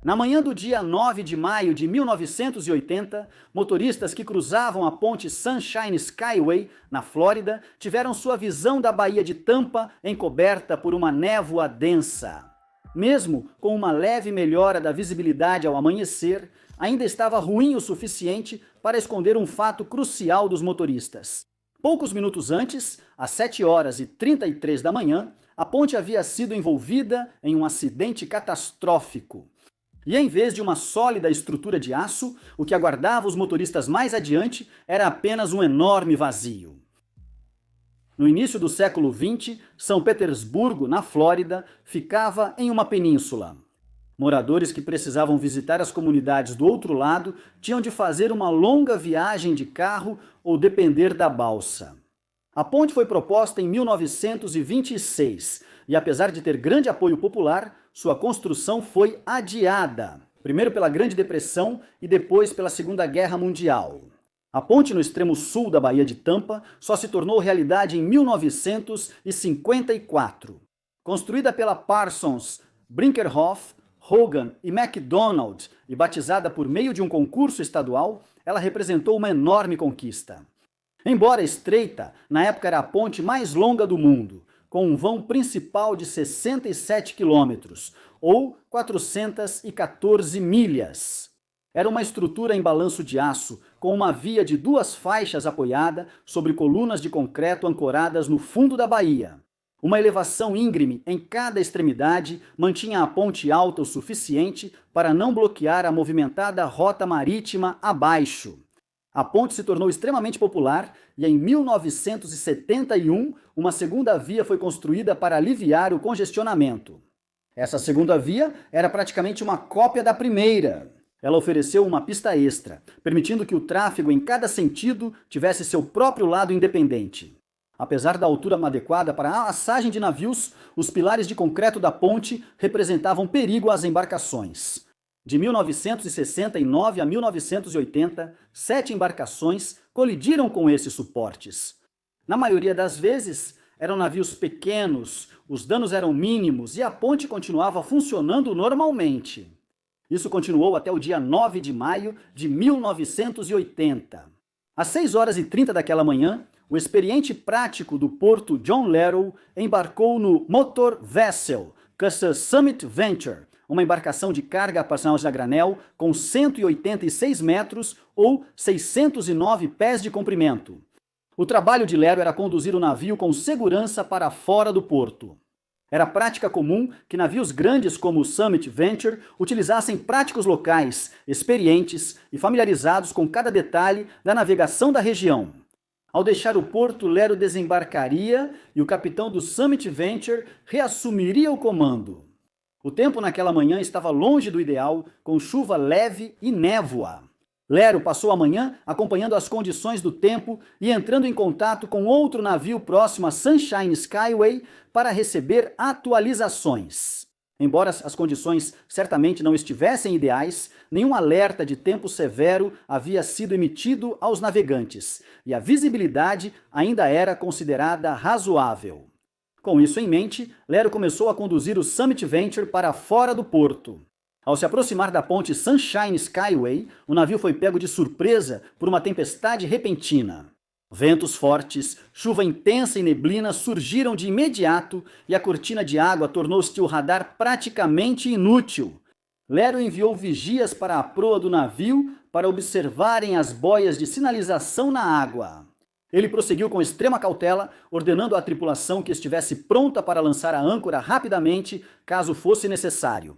Na manhã do dia 9 de maio de 1980, motoristas que cruzavam a ponte Sunshine Skyway, na Flórida, tiveram sua visão da Baía de Tampa encoberta por uma névoa densa. Mesmo com uma leve melhora da visibilidade ao amanhecer, ainda estava ruim o suficiente para esconder um fato crucial dos motoristas. Poucos minutos antes, às 7h33 da manhã, a ponte havia sido envolvida em um acidente catastrófico. E em vez de uma sólida estrutura de aço, o que aguardava os motoristas mais adiante era apenas um enorme vazio. No início do século XX, São Petersburgo, na Flórida, ficava em uma península. Moradores que precisavam visitar as comunidades do outro lado tinham de fazer uma longa viagem de carro ou depender da balsa. A ponte foi proposta em 1926 e, apesar de ter grande apoio popular, sua construção foi adiada, primeiro pela Grande Depressão e depois pela Segunda Guerra Mundial. A ponte no extremo sul da Baía de Tampa só se tornou realidade em 1954. Construída pela Parsons, Brinkerhoff, Hogan e McDonald e batizada por meio de um concurso estadual, ela representou uma enorme conquista. Embora estreita, na época era a ponte mais longa do mundo, com um vão principal de 67 quilômetros, ou 414 milhas. Era uma estrutura em balanço de aço, com uma via de 2 faixas apoiada sobre colunas de concreto ancoradas no fundo da baía. Uma elevação íngreme em cada extremidade mantinha a ponte alta o suficiente para não bloquear a movimentada rota marítima abaixo. A ponte se tornou extremamente popular e em 1971 uma segunda via foi construída para aliviar o congestionamento. Essa segunda via era praticamente uma cópia da primeira. Ela ofereceu uma pista extra, permitindo que o tráfego em cada sentido tivesse seu próprio lado independente. Apesar da altura adequada para a passagem de navios, os pilares de concreto da ponte representavam perigo às embarcações. De 1969 a 1980, 7 embarcações colidiram com esses suportes. Na maioria das vezes, eram navios pequenos, os danos eram mínimos e a ponte continuava funcionando normalmente. Isso continuou até o dia 9 de maio de 1980. Às 6h30 daquela manhã, o experiente prático do porto John Lerrow embarcou no Motor Vessel, Custer Summit Venture, uma embarcação de carga a granel com 186 metros ou 609 pés de comprimento. O trabalho de Lerrow era conduzir o navio com segurança para fora do porto. Era prática comum que navios grandes como o Summit Venture utilizassem práticos locais, experientes e familiarizados com cada detalhe da navegação da região. Ao deixar o porto, Lerrow desembarcaria e o capitão do Summit Venture reassumiria o comando. O tempo naquela manhã estava longe do ideal, com chuva leve e névoa. Lerrow passou a manhã acompanhando as condições do tempo e entrando em contato com outro navio próximo a Sunshine Skyway para receber atualizações. Embora as condições certamente não estivessem ideais, nenhum alerta de tempo severo havia sido emitido aos navegantes, e a visibilidade ainda era considerada razoável. Com isso em mente, Lerrow começou a conduzir o Summit Venture para fora do porto. Ao se aproximar da ponte Sunshine Skyway, o navio foi pego de surpresa por uma tempestade repentina. Ventos fortes, chuva intensa e neblina surgiram de imediato e a cortina de água tornou-se o radar praticamente inútil. Lerrow enviou vigias para a proa do navio para observarem as boias de sinalização na água. Ele prosseguiu com extrema cautela, ordenando à tripulação que estivesse pronta para lançar a âncora rapidamente, caso fosse necessário.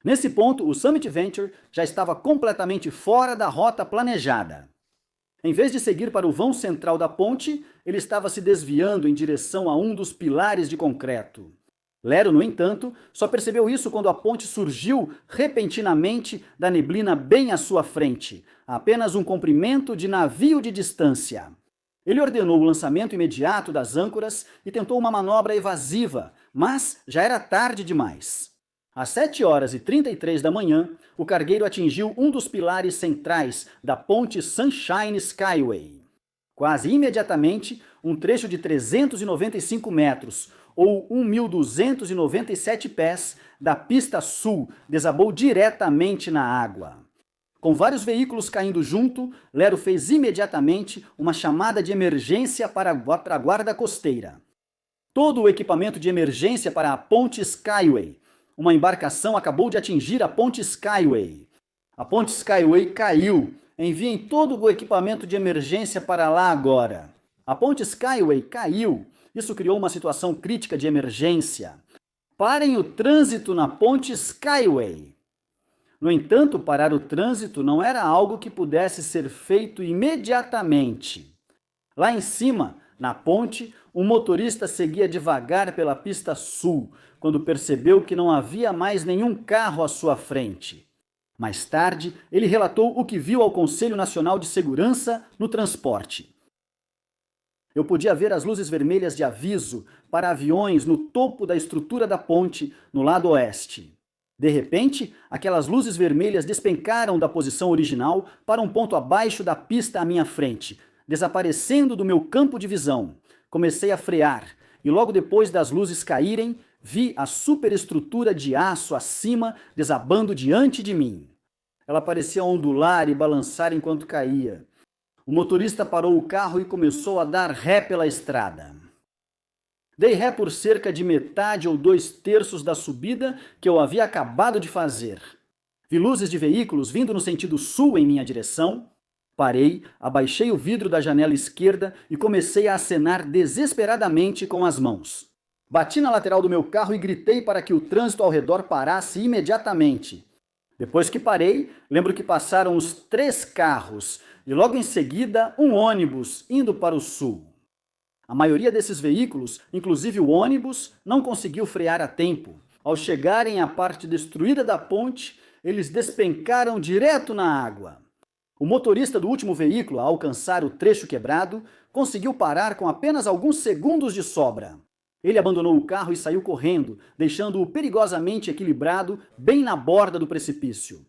Nesse ponto, o Summit Venture já estava completamente fora da rota planejada. Em vez de seguir para o vão central da ponte, ele estava se desviando em direção a um dos pilares de concreto. Lerrow, no entanto, só percebeu isso quando a ponte surgiu repentinamente da neblina bem à sua frente, a apenas um comprimento de navio de distância. Ele ordenou o lançamento imediato das âncoras e tentou uma manobra evasiva, mas já era tarde demais. Às 7h33 da manhã, o cargueiro atingiu um dos pilares centrais da ponte Sunshine Skyway. Quase imediatamente, um trecho de 395 metros, ou 1.297 pés, da pista sul, desabou diretamente na água. Com vários veículos caindo junto, Lero fez imediatamente uma chamada de emergência para a guarda costeira. Todo o equipamento de emergência para a ponte Skyway. Uma embarcação acabou de atingir a ponte Skyway. A ponte Skyway caiu. Enviem todo o equipamento de emergência para lá agora. A ponte Skyway caiu. Isso criou uma situação crítica de emergência. Parem o trânsito na ponte Skyway. No entanto, parar o trânsito não era algo que pudesse ser feito imediatamente. Lá em cima, na ponte, um motorista seguia devagar pela pista sul, quando percebeu que não havia mais nenhum carro à sua frente. Mais tarde, ele relatou o que viu ao Conselho Nacional de Segurança no Transporte. Eu podia ver as luzes vermelhas de aviso para aviões no topo da estrutura da ponte, no lado oeste. De repente, aquelas luzes vermelhas despencaram da posição original para um ponto abaixo da pista à minha frente, desaparecendo do meu campo de visão. Comecei a frear, e logo depois das luzes caírem, vi a superestrutura de aço acima desabando diante de mim. Ela parecia ondular e balançar enquanto caía. O motorista parou o carro e começou a dar ré pela estrada. Dei ré por cerca de metade ou 2/3 da subida que eu havia acabado de fazer. Vi luzes de veículos vindo no sentido sul em minha direção. Parei, abaixei o vidro da janela esquerda e comecei a acenar desesperadamente com as mãos. Bati na lateral do meu carro e gritei para que o trânsito ao redor parasse imediatamente. Depois que parei, lembro que passaram os 3 carros e logo em seguida um ônibus indo para o sul. A maioria desses veículos, inclusive o ônibus, não conseguiu frear a tempo. Ao chegarem à parte destruída da ponte, eles despencaram direto na água. O motorista do último veículo, ao alcançar o trecho quebrado, conseguiu parar com apenas alguns segundos de sobra. Ele abandonou o carro e saiu correndo, deixando-o perigosamente equilibrado bem na borda do precipício.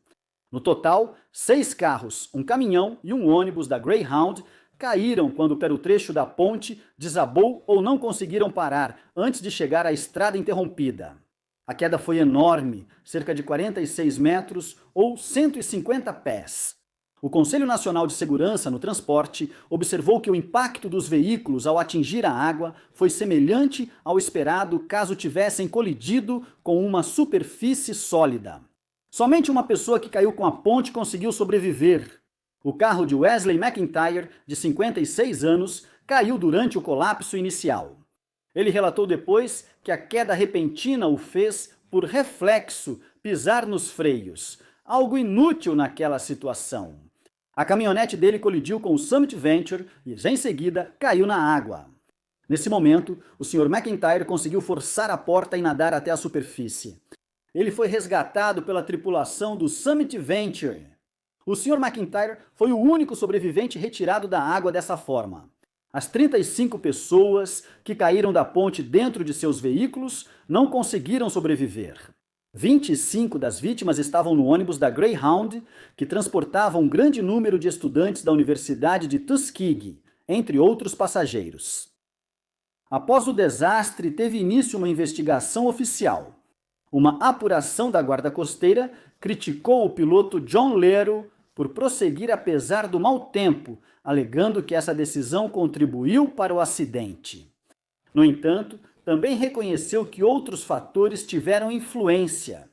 No total, 6 carros, um caminhão e um ônibus da Greyhound caíram quando o trecho da ponte desabou ou não conseguiram parar antes de chegar à estrada interrompida. A queda foi enorme, cerca de 46 metros ou 150 pés. O Conselho Nacional de Segurança no Transporte observou que o impacto dos veículos ao atingir a água foi semelhante ao esperado caso tivessem colidido com uma superfície sólida. Somente uma pessoa que caiu com a ponte conseguiu sobreviver. O carro de Wesley McIntyre, de 56 anos, caiu durante o colapso inicial. Ele relatou depois que a queda repentina o fez, por reflexo, pisar nos freios, algo inútil naquela situação. A caminhonete dele colidiu com o Summit Venture e, em seguida, caiu na água. Nesse momento, o Sr. McIntyre conseguiu forçar a porta e nadar até a superfície. Ele foi resgatado pela tripulação do Summit Venture. O Sr. McIntyre foi o único sobrevivente retirado da água dessa forma. As 35 pessoas que caíram da ponte dentro de seus veículos não conseguiram sobreviver. 25 das vítimas estavam no ônibus da Greyhound, que transportava um grande número de estudantes da Universidade de Tuskegee, entre outros passageiros. Após o desastre, teve início uma investigação oficial. Uma apuração da Guarda Costeira criticou o piloto John Lero por prosseguir apesar do mau tempo, alegando que essa decisão contribuiu para o acidente. No entanto, também reconheceu que outros fatores tiveram influência.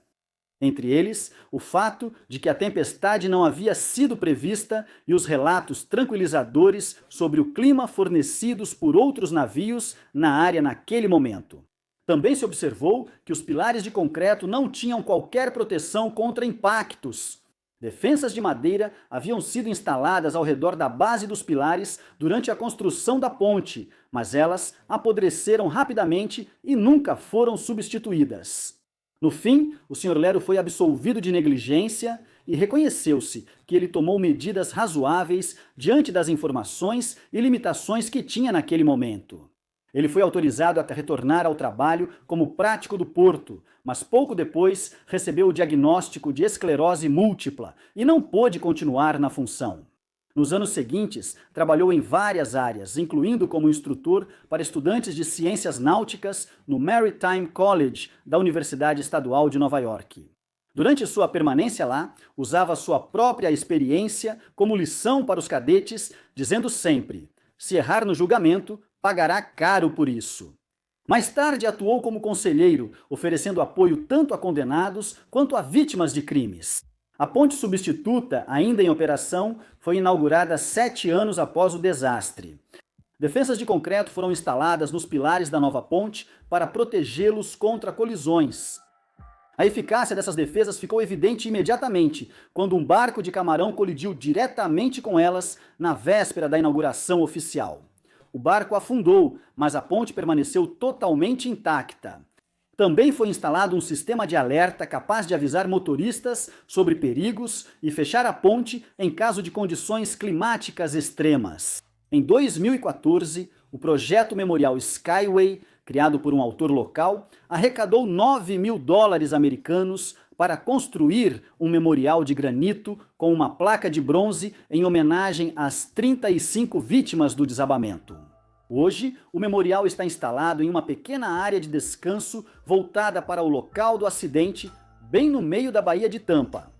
Entre eles, o fato de que a tempestade não havia sido prevista e os relatos tranquilizadores sobre o clima fornecidos por outros navios na área naquele momento. Também se observou que os pilares de concreto não tinham qualquer proteção contra impactos. Defensas de madeira haviam sido instaladas ao redor da base dos pilares durante a construção da ponte, mas elas apodreceram rapidamente e nunca foram substituídas. No fim, o Sr. Lero foi absolvido de negligência e reconheceu-se que ele tomou medidas razoáveis diante das informações e limitações que tinha naquele momento. Ele foi autorizado a retornar ao trabalho como prático do porto, mas pouco depois recebeu o diagnóstico de esclerose múltipla e não pôde continuar na função. Nos anos seguintes, trabalhou em várias áreas, incluindo como instrutor para estudantes de ciências náuticas no Maritime College da Universidade Estadual de Nova York. Durante sua permanência lá, usava sua própria experiência como lição para os cadetes, dizendo sempre: se errar no julgamento, pagará caro por isso. Mais tarde atuou como conselheiro, oferecendo apoio tanto a condenados quanto a vítimas de crimes. A ponte substituta, ainda em operação, foi inaugurada 7 anos após o desastre. Defesas de concreto foram instaladas nos pilares da nova ponte para protegê-los contra colisões. A eficácia dessas defesas ficou evidente imediatamente, quando um barco de camarão colidiu diretamente com elas na véspera da inauguração oficial. O barco afundou, mas a ponte permaneceu totalmente intacta. Também foi instalado um sistema de alerta capaz de avisar motoristas sobre perigos e fechar a ponte em caso de condições climáticas extremas. Em 2014, o projeto memorial Skyway, criado por um autor local, arrecadou $9.000 americanos para construir um memorial de granito com uma placa de bronze em homenagem às 35 vítimas do desabamento. Hoje, o memorial está instalado em uma pequena área de descanso voltada para o local do acidente, bem no meio da Baía de Tampa.